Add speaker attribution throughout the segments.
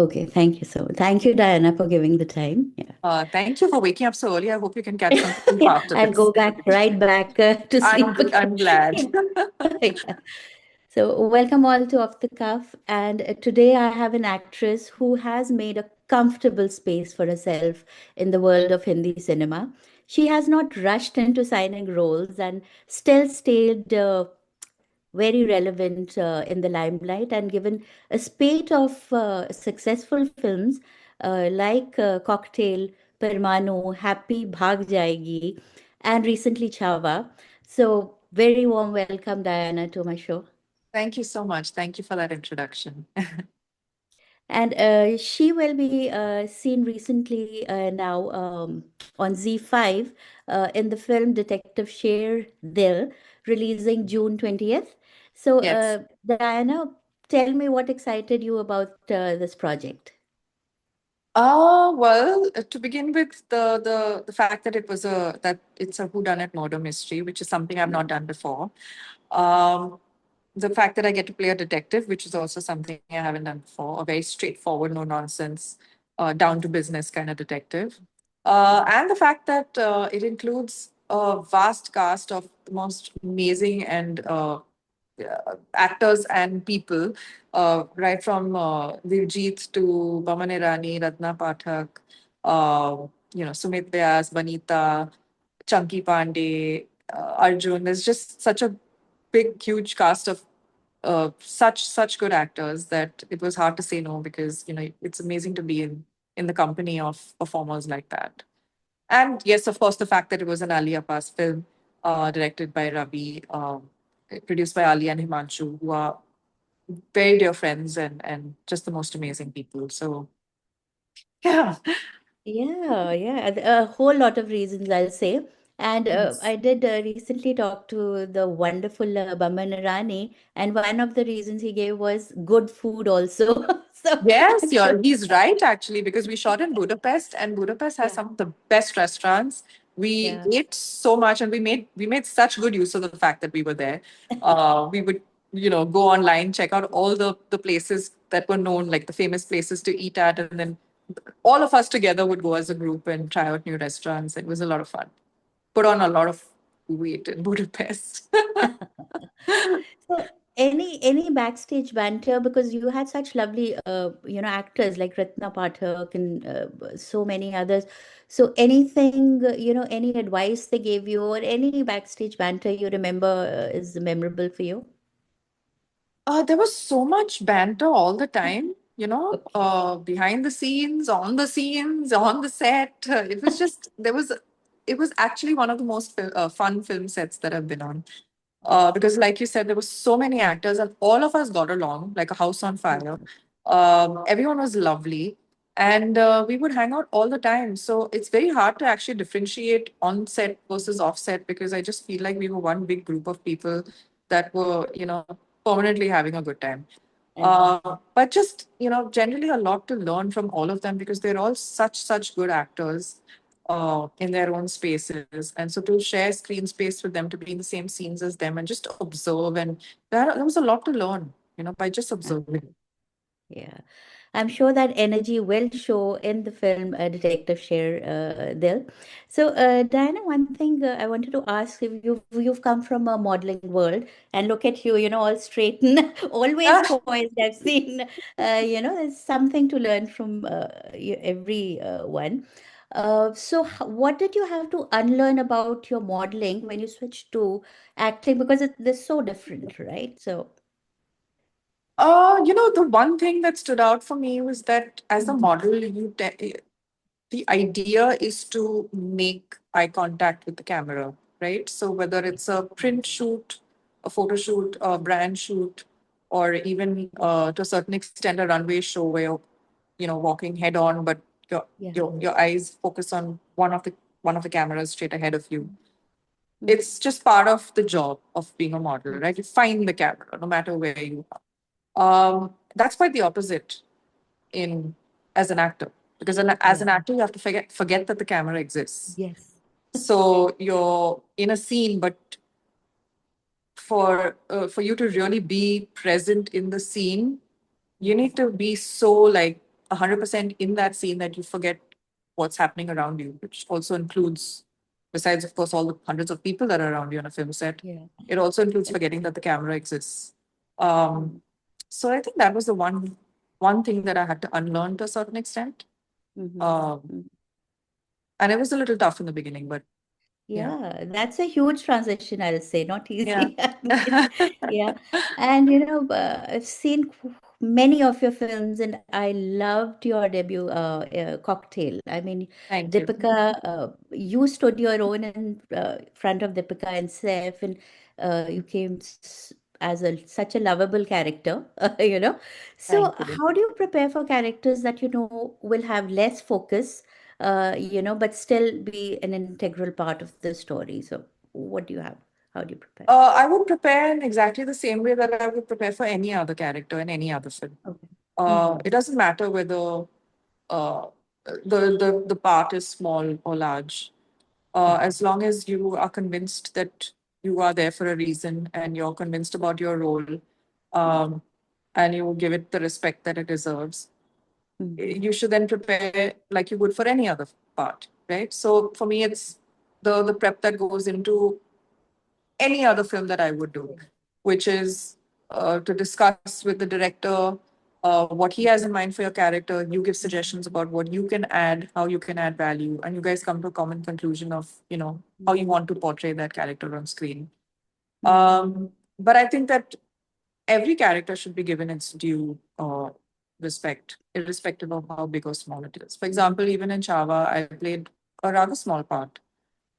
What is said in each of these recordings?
Speaker 1: Okay, thank you so much. Thank you, Diana, for giving the time. Yeah.
Speaker 2: Thank you for waking up so early. I hope you can catch some sleep after
Speaker 1: I'll
Speaker 2: this.
Speaker 1: go back right back to sleep
Speaker 2: I'm glad.
Speaker 1: again. Yeah. So, welcome all to Off the Cuff. And today I have an actress who has made a comfortable space for herself in the world of Hindi cinema. She has not rushed into signing roles and still stayed very relevant in the limelight and given a spate of successful films like Cocktail, Parmannu, Happy Bhaag Jayegi, and recently Chaava. So, very warm welcome, Diana, to my show.
Speaker 2: Thank you so much. Thank you for that introduction.
Speaker 1: And she will be seen recently now on Z5 in the film Detective Sherdil, releasing June 20th. So,
Speaker 2: Yes.
Speaker 1: Diana, tell me what excited you about this project.
Speaker 2: Well, to begin with, the fact that it's a whodunit murder mystery, which is something I've not done before. Um, the fact that I get to play a detective, which is also something I haven't done before, a very straightforward, no nonsense, down to business kind of detective. And the fact that it includes a vast cast of the most amazing and actors and people, right from Diljit to Boman Irani, Ratna Pathak, uh, Sumit Vyas, Banita, Chunky Pandey, Arjun. There's just such a big, huge cast of such good actors that it was hard to say no because it's amazing to be in the company of performers like that. And yes, of course, the fact that it was an Ali Abbas film, directed by Ravi, produced by Ali and Himanshu, who are very dear friends and just the most amazing people. So yeah.
Speaker 1: Yeah, yeah, a whole lot of reasons I'll say. And
Speaker 2: Yes.
Speaker 1: I did recently talk to the wonderful Boman Irani, and one of the reasons he gave was good food also. So I'm
Speaker 2: Yes,
Speaker 1: sure.
Speaker 2: he's right actually, because we shot in Budapest and Budapest has
Speaker 1: Yeah,
Speaker 2: some of the best restaurants. We
Speaker 1: yeah.
Speaker 2: ate so much and we made such good use of the fact that we were there. We would, go online, check out all the places that were known, like the famous places to eat at, and then all of us together would go as a group and try out new restaurants. It was a lot of fun. Put on a lot of weight in Budapest.
Speaker 1: So any backstage banter because you had such lovely actors like Ratna Pathak and so many others. So anything any advice they gave you or any backstage banter you remember is memorable for you?
Speaker 2: There was so much banter all the time,
Speaker 1: Okay.
Speaker 2: behind the scenes, on the scenes, on the set. It was actually one of the most fun film sets that I've been on. Because, like you said, there were so many actors, and all of us got along like a house on fire. Everyone was lovely, and we would hang out all the time. So it's very hard to actually differentiate on set versus off set because I just feel like we were one big group of people that were, permanently having a good time. But just, generally a lot to learn from all of them because they're all such good actors in their own spaces. And so to share screen space with them, to be in the same scenes as them and just observe. And there was a lot to learn, by just
Speaker 1: Uh,
Speaker 2: observing.
Speaker 1: yeah. I'm sure that energy will show in the film Detective Share So, Diana, one thing I wanted to ask if you've come from a modeling world and look at you, all straight and always poised. I've seen, there's something to learn from every one. So, what did you have to unlearn about your modeling when you switched to acting? Because they're so different, right? So,
Speaker 2: The one thing that stood out for me was that as a model, the idea is to make eye contact with the camera, right? So whether it's a print shoot, a photo shoot, a brand shoot, or even to a certain extent a runway show where you're, walking head on, but your
Speaker 1: yeah.
Speaker 2: your eyes focus on one of the cameras straight ahead of you.
Speaker 1: Mhm.
Speaker 2: It's just part of the job of being a model, right? You find the camera no matter where you are. That's quite the opposite in as an actor because as
Speaker 1: Yeah.
Speaker 2: an actor you have to forget that the camera exists.
Speaker 1: Yes.
Speaker 2: So you're in a scene, but for you to really be present in the scene, you need to be so like 100% in that scene that you forget what's happening around you, which also includes, besides, of course, all the hundreds of people that are around you on a film set,
Speaker 1: Yeah.
Speaker 2: it also includes forgetting that the camera exists. Um, so I think that was the one thing that I had to unlearn to a certain extent.
Speaker 1: Mm-hmm.
Speaker 2: Um, and it was a little tough in the beginning, but yeah.
Speaker 1: Yeah, that's a huge transition, I'll say, not
Speaker 2: Yeah.
Speaker 1: easy. I mean, yeah. And I've seen many of your films, and I loved your debut, Cocktail. I mean,
Speaker 2: Thank you.
Speaker 1: Deepika, you stood your own in front of Deepika and Saif, and you came as such a lovable character, you know.
Speaker 2: Thank
Speaker 1: So,
Speaker 2: you.
Speaker 1: how do you prepare for characters that will have less focus? But still be an integral part of the story. So, what do you have? How do you prepare?
Speaker 2: I would prepare in exactly the same way that I would prepare for any other character in any other film.
Speaker 1: Okay. Mm-hmm.
Speaker 2: It doesn't matter whether uh, the part is small or large.
Speaker 1: Okay.
Speaker 2: As long as you are convinced that you are there for a reason and you're convinced about your role, um, and you give it the respect that it deserves,
Speaker 1: Mm-hmm.
Speaker 2: you should then prepare like you would for any other part, right? So for me, it's the prep that goes into any other film that I would do, which is to discuss with the director what he has in mind for your character. You give suggestions about what you can add, how you can add value, and you guys come to a common conclusion of how you want to portray that character on screen.
Speaker 1: Mm-hmm.
Speaker 2: But I think that every character should be given its due respect, irrespective of how big or small it is. For example, even in Chaava, I played a rather small part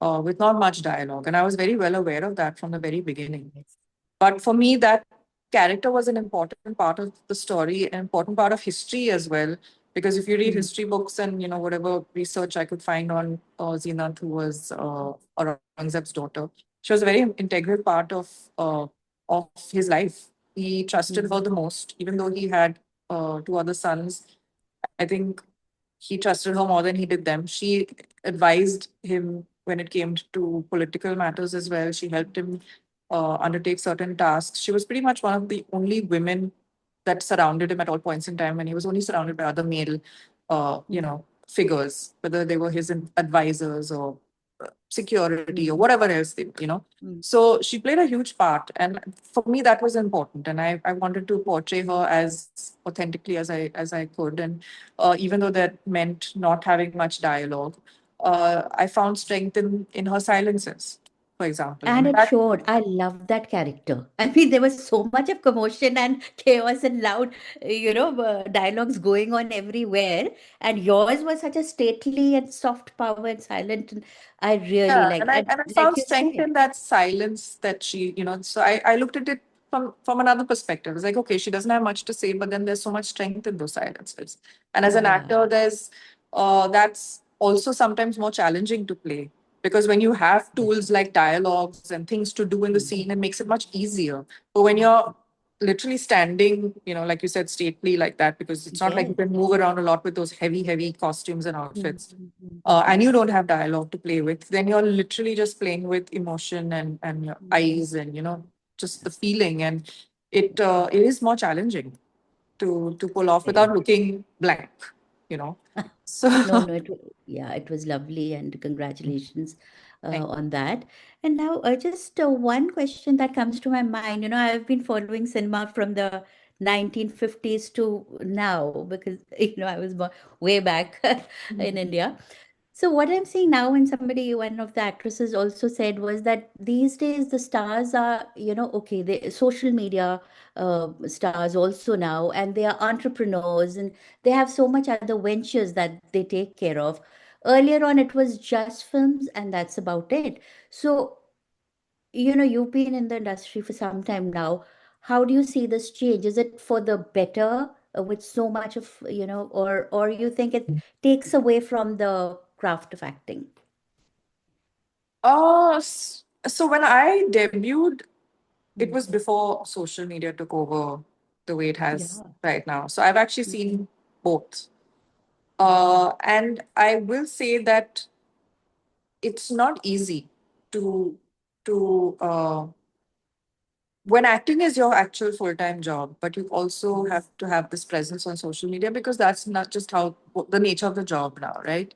Speaker 2: with not much dialogue. And I was very well aware of that from the very beginning.
Speaker 1: Yes.
Speaker 2: But for me, that character was an important part of the story, an important part of history as well. Because if you read
Speaker 1: Mm-hmm.
Speaker 2: history books and whatever research I could find on Zeenat, who was Aurangzeb's daughter, she was a very integral part of his life. He trusted
Speaker 1: Mm-hmm.
Speaker 2: her the most, even though he had two other sons. I think he trusted her more than he did them. She advised him when it came to political matters as well. She helped him undertake certain tasks. She was pretty much one of the only women that surrounded him at all points in time when he was only surrounded by other male, figures, whether they were his advisors or security or
Speaker 1: Mm-hmm.
Speaker 2: whatever else So she played a huge part, and for me that was important. And I wanted to portray her as authentically as I could, and even though that meant not having much dialogue, I found strength in her silences, for example,
Speaker 1: And
Speaker 2: and
Speaker 1: it
Speaker 2: that.
Speaker 1: showed. I loved that character. I mean, there was so much of commotion and chaos and loud, dialogues going on everywhere. And yours was such a stately and soft power and silent. And I really
Speaker 2: Yeah,
Speaker 1: like,
Speaker 2: and I
Speaker 1: and
Speaker 2: and I
Speaker 1: like
Speaker 2: found
Speaker 1: you
Speaker 2: strength
Speaker 1: said,
Speaker 2: in that silence that so I looked at it from another perspective. It's like, okay, she doesn't have much to say, but then there's so much strength in those silences. And as an
Speaker 1: yeah.
Speaker 2: actor, there's that's also sometimes more challenging to play, because when you have
Speaker 1: Yes.
Speaker 2: tools like dialogues and things to do in the
Speaker 1: Mm,
Speaker 2: scene, it makes it much easier. But when you're literally standing, like you said, stately like that, because it's not like you
Speaker 1: yes.
Speaker 2: can move around a lot with those heavy costumes and
Speaker 1: Mm,
Speaker 2: outfits,
Speaker 1: mm, mm,
Speaker 2: and you don't have dialogue to play with, then you're literally just playing with emotion and your
Speaker 1: mm.
Speaker 2: eyes and just the feeling, and it is more challenging to pull off
Speaker 1: Very.
Speaker 2: without looking blank, you know. So
Speaker 1: No, no, yeah, it was lovely, and congratulations
Speaker 2: thank
Speaker 1: on that. And now, just one question that comes to my mind. I've been following cinema from the 1950s to now because I was born way back in
Speaker 2: you.
Speaker 1: India. So what I'm seeing now, and one of the actresses also said, was that these days the stars are, okay, they social media stars also now, and they are entrepreneurs, and they have so much other ventures that they take care of. Earlier on, it was just films, and that's about it. So, you've been in the industry for some time now. How do you see this change? Is it for the better with so much of, or you think it takes away from the craft of acting?
Speaker 2: So when I debuted, it
Speaker 1: Mm.
Speaker 2: was before social media took over the way it has
Speaker 1: Yeah.
Speaker 2: right now. So I've actually
Speaker 1: Mm,
Speaker 2: seen both.
Speaker 1: mm,
Speaker 2: And I will say that it's not easy to to when acting is your actual full-time job, but you also have to have this presence on social media because that's not just how the nature of the job now, right?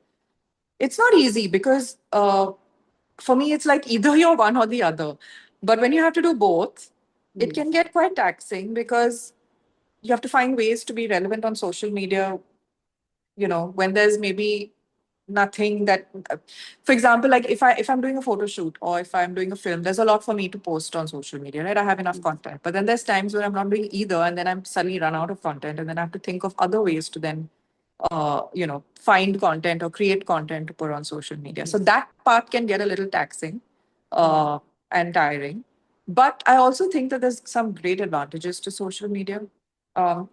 Speaker 2: It's not easy because for me, it's like either you're one or the other. But when you have to do both, it
Speaker 1: Mm.
Speaker 2: can get quite taxing because you have to find ways to be relevant on social media, when there's maybe nothing that for example, like if I'm doing a photo shoot or if I'm doing a film, there's a lot for me to post on social media, right? I have enough
Speaker 1: Mm.
Speaker 2: content, but then there's times where I'm not doing either, and then I'm suddenly run out of content, and then I have to think of other ways to then find content or create content to put on social media. So
Speaker 1: Yes.
Speaker 2: that part can get a little taxing
Speaker 1: Yeah.
Speaker 2: and tiring. But I also think that there's some great advantages to social media.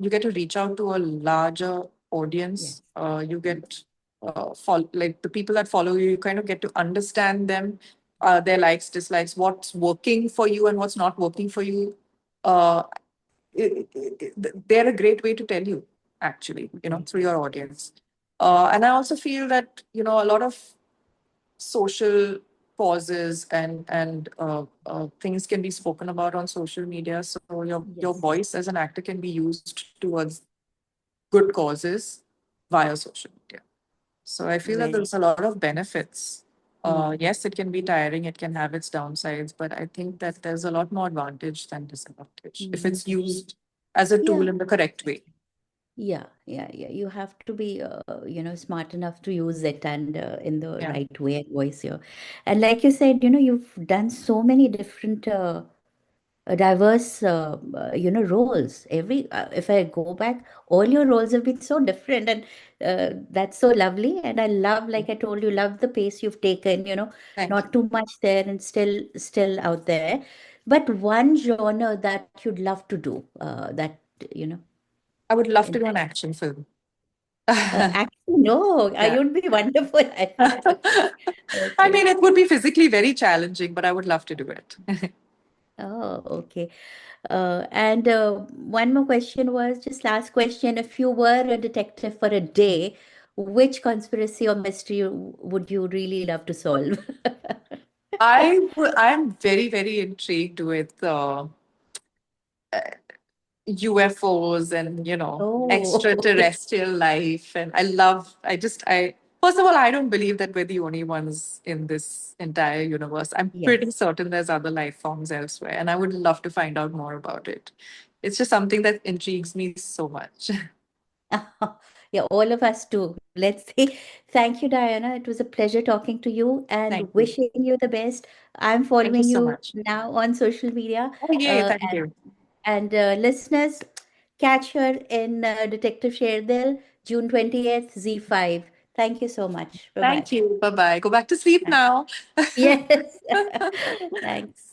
Speaker 2: You get to reach out to a larger audience.
Speaker 1: Yes.
Speaker 2: You
Speaker 1: Mm.
Speaker 2: get like the people that follow you. You kind of get to understand them, their likes, dislikes, what's working for you and what's not working for you. Uh, they're a great way to tell you, actually,
Speaker 1: Okay.
Speaker 2: through your audience. And I also feel that, a lot of social causes and things can be spoken about on social media. So your
Speaker 1: Yes.
Speaker 2: voice as an actor can be used towards good causes via social media. So I feel that
Speaker 1: Very.
Speaker 2: there's a lot of benefits.
Speaker 1: Mm.
Speaker 2: Yes, it can be tiring, it can have its downsides, but I think that there's a lot more advantage than disadvantage if
Speaker 1: Mm.
Speaker 2: it's used as a tool
Speaker 1: Yeah.
Speaker 2: in the correct way.
Speaker 1: Yeah, yeah, yeah. You have to be, smart enough to use it and in the
Speaker 2: Yeah.
Speaker 1: right way and voice here. And like you said, you've done so many different diverse roles. If I go back, all your roles have been so different, and that's so lovely. And I love, like I told you, love the pace you've taken,
Speaker 2: Thank
Speaker 1: not
Speaker 2: you.
Speaker 1: too much there and still out there. But one genre that you'd love to do, that you know
Speaker 2: I would love to
Speaker 1: in
Speaker 2: do an action film.
Speaker 1: actually, no,
Speaker 2: Yeah.
Speaker 1: you'd be wonderful at it.
Speaker 2: I
Speaker 1: Okay.
Speaker 2: mean, it would be physically very challenging, but I would love to do it.
Speaker 1: Oh, okay. And one more question was just last question. If you were a detective for a day, which conspiracy or mystery would you really love to solve?
Speaker 2: I'm very, very intrigued with UFOs and
Speaker 1: Oh,
Speaker 2: extraterrestrial life, and first of all, I don't believe that we're the only ones in this entire universe. I'm pretty
Speaker 1: yes.
Speaker 2: certain there's other life forms elsewhere, and I would love to find out more about it. It's just something that intrigues me so much.
Speaker 1: Yeah, all of us too. Let's see. Thank you, Diana. It was a pleasure talking to you
Speaker 2: Thank
Speaker 1: and
Speaker 2: you.
Speaker 1: wishing you the best. I'm
Speaker 2: Thank you
Speaker 1: following
Speaker 2: so
Speaker 1: you
Speaker 2: much.
Speaker 1: now on social media.
Speaker 2: Oh, yay.
Speaker 1: Uh,
Speaker 2: Thank you.
Speaker 1: and listeners, catch her in Detective Sherdil, June 20th, Z5. Thank you so much. Bye bye.
Speaker 2: Thank you. Bye bye. Go back to sleep now.
Speaker 1: Yes. Thanks.